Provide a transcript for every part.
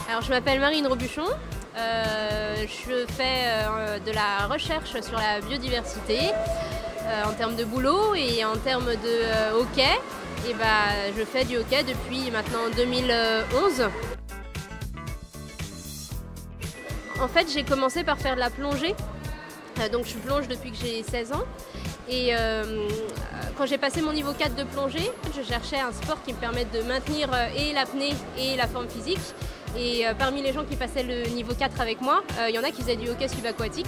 Alors je m'appelle Marine Robuchon, je fais de la recherche sur la biodiversité en termes de boulot et en termes de hockey. Et je fais du hockey depuis maintenant 2011. En fait, j'ai commencé par faire de la plongée. Donc je plonge depuis que j'ai 16 ans. Et quand j'ai passé mon niveau 4 de plongée, je cherchais un sport qui me permette de maintenir et l'apnée et la forme physique. Et parmi les gens qui passaient le niveau 4 avec moi, il y en a qui faisaient du hockey subaquatique.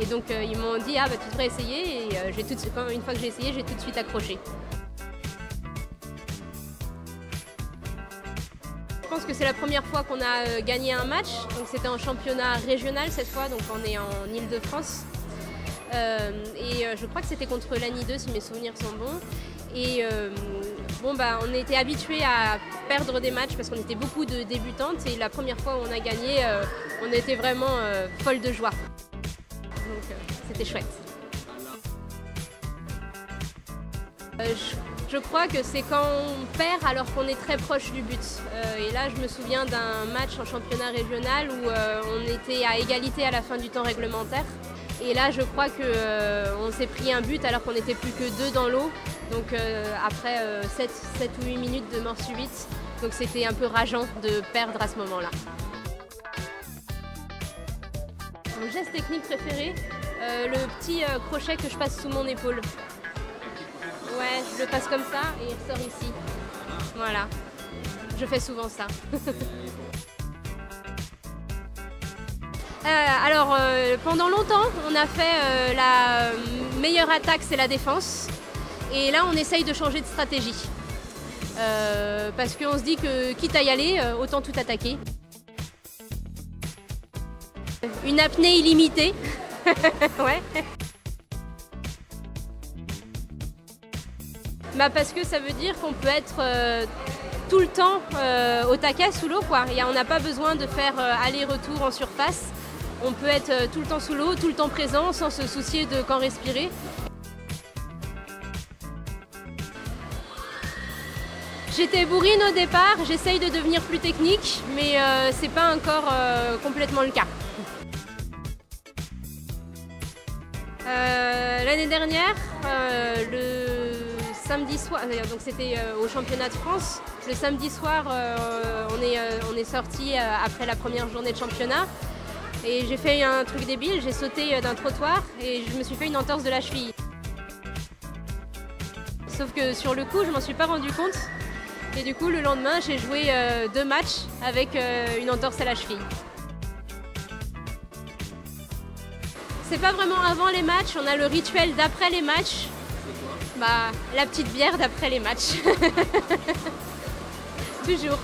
Et donc ils m'ont dit tu devrais essayer. Et une fois que j'ai essayé, j'ai tout de suite accroché. Je pense que c'est la première fois qu'on a gagné un match. Donc c'était en championnat régional cette fois, donc on est en Île-de-France. Je crois que c'était contre l'ANI 2 si mes souvenirs sont bons. Et on était habitués à perdre des matchs parce qu'on était beaucoup de débutantes et la première fois où on a gagné, on était vraiment folles de joie. Donc c'était chouette. Je crois que c'est quand on perd alors qu'on est très proche du but. Et là, je me souviens d'un match en championnat régional où on était à égalité à la fin du temps réglementaire. Et là, je crois qu'on s'est pris un but alors qu'on n'était plus que 2 dans l'eau. Donc après 7 ou 8 minutes de mort subite. Donc c'était un peu rageant de perdre à ce moment-là. Mon geste technique préféré, le petit crochet que je passe sous mon épaule. Ouais, je le passe comme ça et il ressort ici. Voilà, je fais souvent ça. Pendant longtemps, on a fait la meilleure attaque, c'est la défense. Et là, on essaye de changer de stratégie. Parce qu'on se dit que quitte à y aller, autant tout attaquer. Une apnée illimitée. Ouais. Parce que ça veut dire qu'on peut être tout le temps au taquet sous l'eau, quoi. On n'a pas besoin de faire aller-retour en surface. On peut être tout le temps sous l'eau, tout le temps présent, sans se soucier de quand respirer. J'étais bourrine au départ, j'essaye de devenir plus technique, mais c'est pas encore complètement le cas. L'année dernière, le samedi soir, donc c'était au championnat de France. Le samedi soir, on est sorti après la première journée de championnat. Et j'ai fait un truc débile, j'ai sauté d'un trottoir et je me suis fait une entorse de la cheville. Sauf que sur le coup, je m'en suis pas rendu compte. Et du coup, le lendemain, j'ai joué 2 matchs avec une entorse à la cheville. C'est pas vraiment avant les matchs, on a le rituel d'après les matchs. La petite bière d'après les matchs. Toujours.